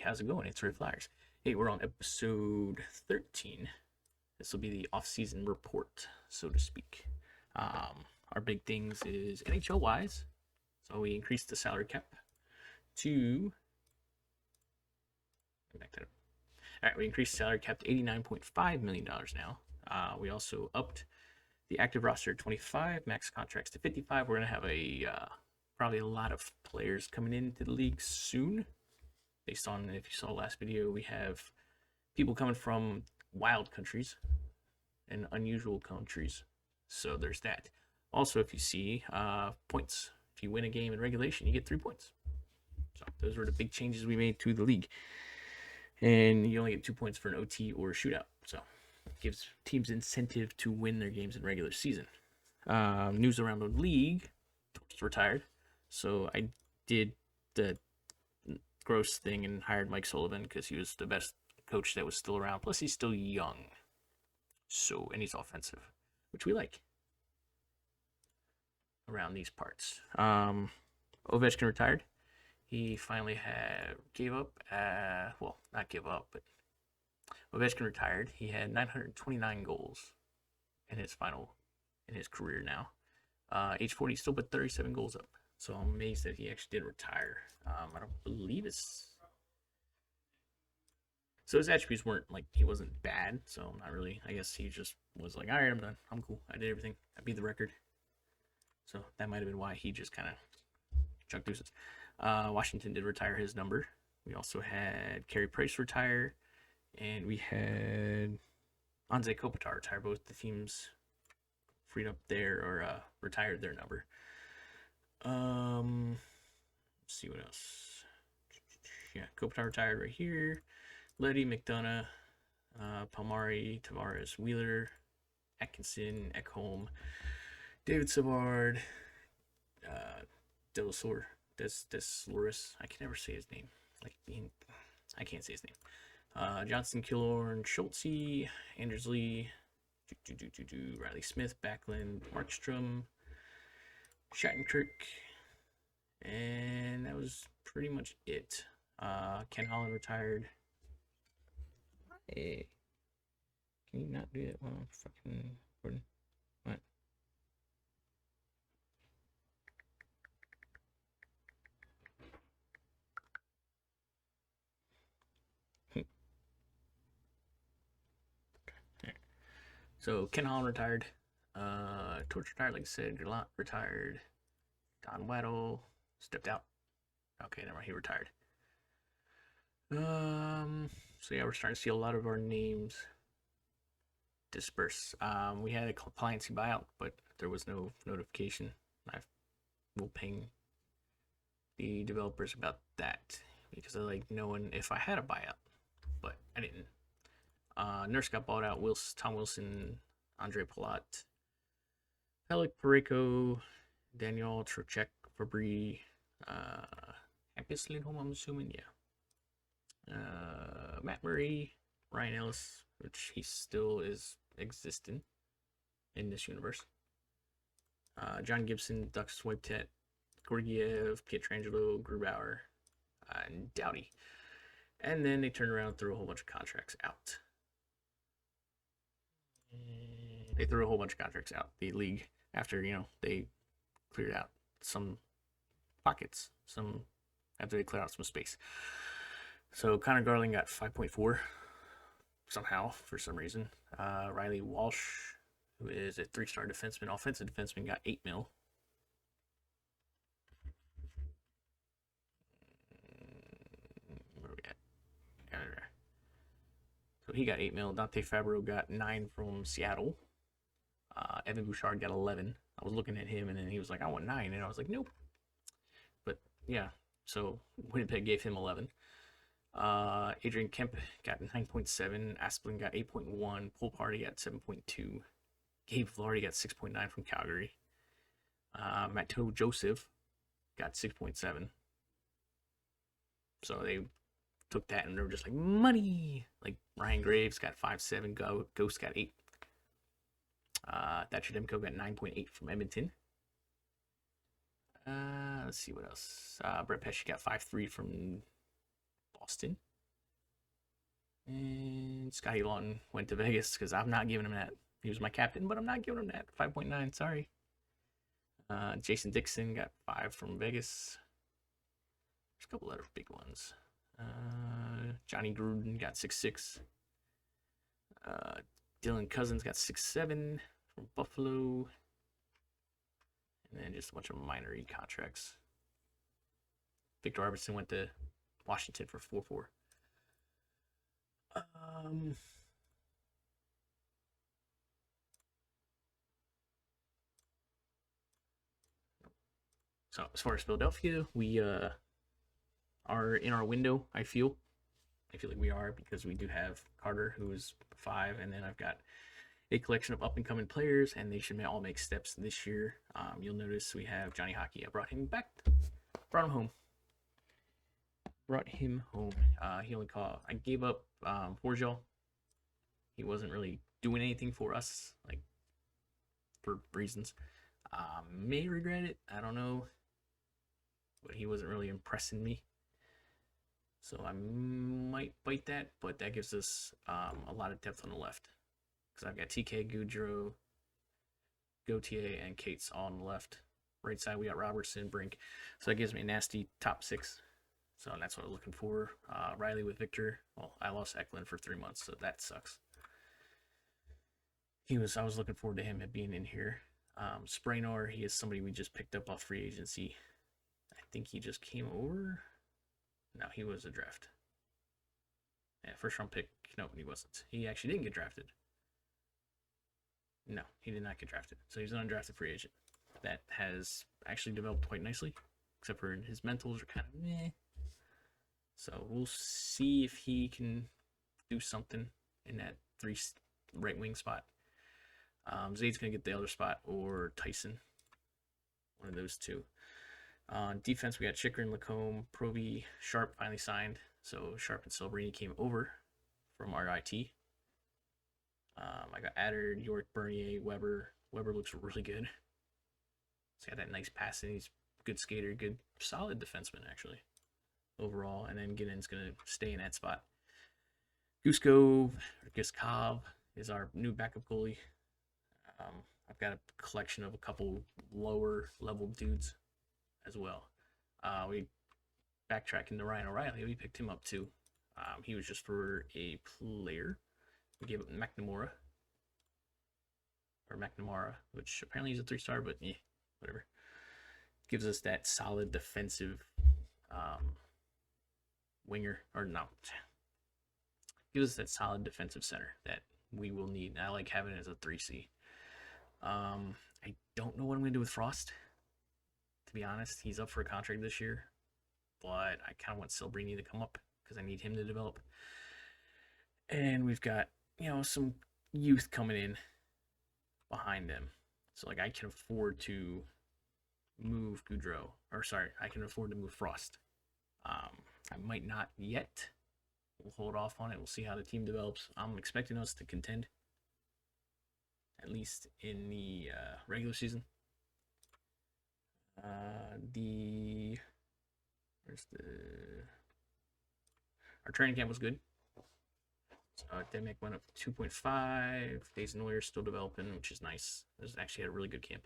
how's it going? It's Red Flyers. Hey, we're on episode 13. This will be the off-season report, so to speak. Our big things is NHL wise. So we increased the salary cap to. Back that up. All right, we increased the salary cap to $89.5 million now. We also upped the active roster to 25, max contracts to 55. We're going to have probably a lot of players coming into the league soon. Based on, if you saw the last video, we have people coming from wild countries and unusual countries. So there's that. Also, if you see points, if you win a game in regulation, you get 3 points. So those were the big changes we made to the league. And you only get 2 points for an OT or a shootout. So it gives teams incentive to win their games in regular season. News around the league. Torch retired. So I did the gross thing and hired Mike Sullivan because he was the best coach that was still around. Plus, he's still young. So, and he's offensive, which we like around these parts. Ovechkin retired. He finally gave up. Well, not give up, but Ovechkin retired. He had 929 goals in his career now. Age 40, still put 37 goals up. So I'm amazed that he actually did retire. I don't believe so his attributes weren't like, he wasn't bad. So I'm not really, I guess he just was like, all right, I'm done. I'm cool. I did everything. I beat the record. So that might have been why he just kind of chucked deuces. Washington did retire his number. We also had Carey Price retire. And we had Anze Kopitar retire. Both the teams freed up retired their number. Let's see what else. Yeah, Kopitar retired right here. Leddy, McDonough, Palmieri, Tavares, Wheeler, Atkinson, Ekholm, David Savard, Deslores. I can never say his name. I can't say his name. Johnson, Killorn, Schultze, Anders Lee, Riley Smith, Backlund, Markstrom, Shattenkirk, and that was pretty much it. Ken Holland retired. Hey, can you not do it while I'm fucking recording? What? So Ken Holland retired. Torch retired, like I said. Gallant retired. Don Waddle stepped out. Okay, never mind, he retired. So yeah, we're starting to see a lot of our names disperse. We had a compliancy buyout, but there was no notification. I will ping the developers about that because I like knowing if I had a buyout, but I didn't. Nurse got bought out. Tom Wilson, Andre Palat, Pellick, Pareko, Daniel Trocheck, Fabry, Hampus Lindholm, I'm assuming, yeah. Matt Murray, Ryan Ellis, which he still is existing in this universe. John Gibson, Duck Swiptet, Gorgiev, Pietrangelo, Grubauer, and Doughty. And then they turned around and threw a whole bunch of contracts out. The league, after, they cleared out some pockets, after they cleared out some space. So Connor Garland got 5.4 somehow, for some reason. Riley Walsh, who is a 3-star defenseman, offensive defenseman, got $8 million. Where are we at? So he got $8 million. Dante Fabro got 9 from Seattle. Evan Bouchard got 11. I was looking at him, and then he was like, I want 9. And I was like, nope. But, yeah. So Winnipeg gave him 11. Adrian Kemp got 9.7. Asplin got 8.1. Paul Party got 7.2. Gabe Vlardy got 6.9 from Calgary. Matteau Joseph got 6.7. So they took that and they were just like, money. Like Ryan Graves got 5.7. Ghost got 8. Thatcher Demko got 9.8 from Edmonton. Let's see what else. Brett Pesci got 5.3 from Boston. And Scotty Lawton went to Vegas because I'm not giving him that. He was my captain, but I'm not giving him that. 5.9, sorry. Jason Dixon got 5 from Vegas. There's a couple other big ones. Johnny Gruden got 6.6. Dylan Cousins got 6.7 from Buffalo. And then just a bunch of minor E contracts. Victor Arvidsson went to Washington for 4.4. So as far as Philadelphia, we are in our window. I feel like we are because we do have Carter, who is 5, and then I've got a collection of up and coming players, and they should all make steps this year. You'll notice we have Johnny Hockey. I brought him back, brought him home. He only caught. I gave up Forgel. He wasn't really doing anything for us, like for reasons. May regret it. I don't know, but he wasn't really impressing me. So I might bite that, but that gives us a lot of depth on the left. Because I've got TK, Goudreau, Gauthier, and Cates all on the left. Right side, we got Robertson, Brink. So that gives me a nasty top 6. So that's what I'm looking for. Riley with Victor. Well, I lost Eklund for 3 months, so that sucks. I was looking forward to him being in here. Spraynor, he is somebody we just picked up off free agency. I think he just came over. No, he was a draft. Yeah, first round pick. No, he wasn't. He actually didn't get drafted. No, he did not get drafted. So he's an undrafted free agent. That has actually developed quite nicely, except for his mentals are kind of meh. So we'll see if he can do something in that 3 right wing spot. Zade's going to get the other spot, or Tyson. One of those two. On defense, we got Chikrin, Lacombe, Provy, Sharp finally signed. So Sharp and Celebrini came over from RIT. I got Adder, York, Bernier, Weber. Weber looks really good. He's got that nice passing. He's a good skater, good, solid defenseman, actually, overall. And then Ginnen's going to stay in that spot. Guskov is our new backup goalie. I've got a collection of a couple lower level dudes as well. We backtracking to Ryan O'Reilly. We picked him up too. He was just for a player. We gave up McNamara, which apparently he's a 3-star, but whatever. Gives us that solid defensive winger, or no. Gives us that solid defensive center that we will need. I like having it as a 3C. I don't know what I'm going to do with Frost. To be honest, he's up for a contract this year, but I kind of want Celebrini to come up because I need him to develop. And we've got, some youth coming in behind them. So, like, I can afford to move Goudreau. I can afford to move Frost. I might not yet. We'll hold off on it. We'll see how the team develops. I'm expecting us to contend, at least in the regular season. Our training camp was good. Demick went up to 2.5. Days Neuer still developing, which is nice. This actually had a really good camp.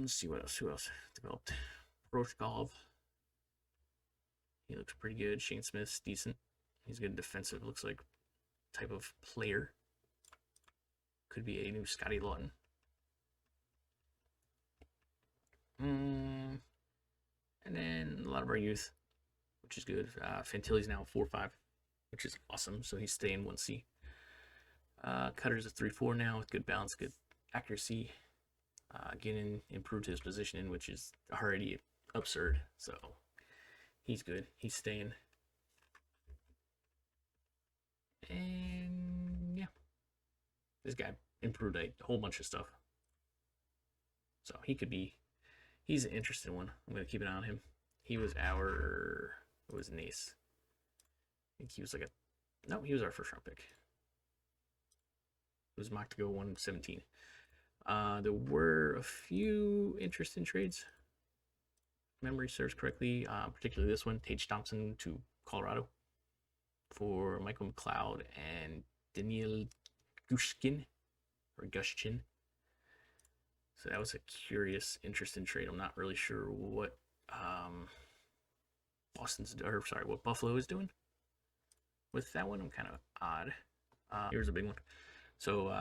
Let's see what else. Who else developed? Roshkov. He looks pretty good. Shane Smith's decent. He's good defensive. Looks like type of player. Could be a new Scotty Lawton. And then a lot of our youth, which is good. Fantilli's now 4.5, which is awesome. So he's staying 1C. Cutter's a 3.4 now with good balance, good accuracy. Getting improved his positioning, which is already absurd. So he's good. He's staying. And yeah, this guy improved a whole bunch of stuff. So he's an interesting one. I'm going to keep an eye on him. He was Nace. I think he was he was our first round pick. It was mocked to go 117. There were a few interesting trades. If memory serves correctly, particularly this one, Tage Thompson to Colorado. for Michael McLeod and Daniil Gushkin or Gushchin. So that was a curious, interesting trade. I'm not really sure what what Buffalo is doing with that one. I'm kind of odd. Here's a big one. So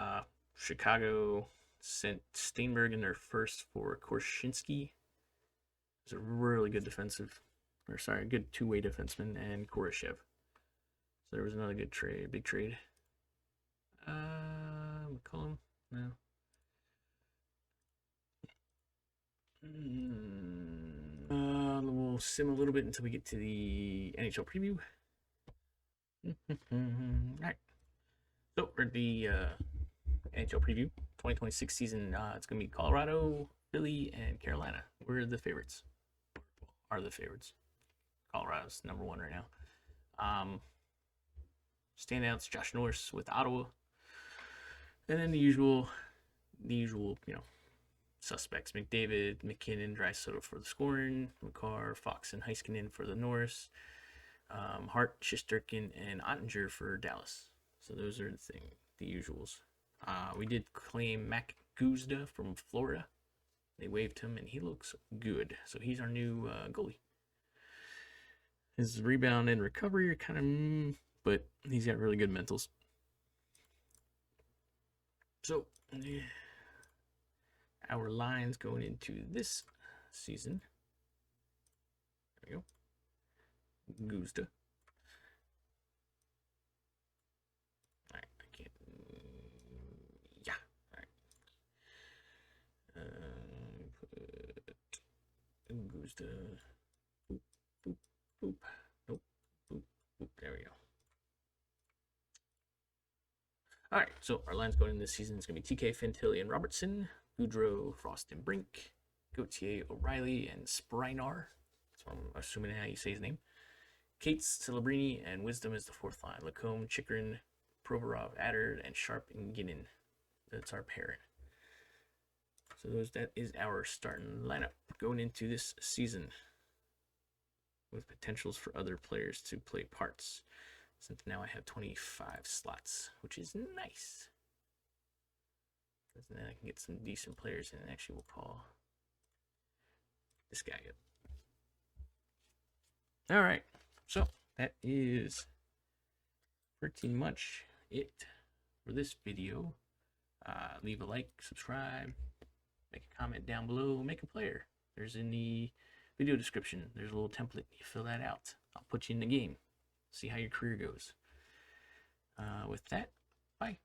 Chicago sent Steinberg in their first for Korshinsky. It's a really good good two-way defenseman, and Koroshev. So there was another good trade, big trade. McCollum, no. We'll sim a little bit until we get to the NHL preview. All right. So for the NHL preview, 2026 season, it's going to be Colorado, Philly, and Carolina. We're the favorites. Are the favorites. Colorado's number one right now. Standouts: Josh Norris with Ottawa, and then the usual, suspects: McDavid, McKinnon, Draisaitl for the scoring, McCarr, Fox, and Heiskanen for the Norris, Hart, Shesterkin, and Ottinger for Dallas. So those are the usuals. We did claim Mac Guzda from Florida. They waived him, and he looks good. So he's our new goalie. His rebound and recovery are kind of, but he's got really good mentals. So our lines going into this season. There we go. Guzda. All right, I can't. Yeah. All right. Guzda. Boop, boop, boop. Nope. Boop, boop. There we go. All right, so our lines going in this season is going to be TK, Fantilli, and Robertson, Goudreau, Frost, and Brink, Gauthier, O'Reilly, and Sprinar. That's what I'm assuming how you say his name. Cates, Celebrini, and Wisdom is the fourth line. Lacombe, Chikrin, Provorov, Adder, and Sharp and Ginnin. That's our pairing. So that is our starting lineup going into this season, with potentials for other players to play parts. Since now I have 25 slots, which is nice. Because then I can get some decent players, and actually we'll call this guy up. All right, so that is pretty much it for this video. Leave a like, subscribe, make a comment down below, make a player. There's in the video description. There's a little template. You fill that out. I'll put you in the game. See how your career goes. With that, bye.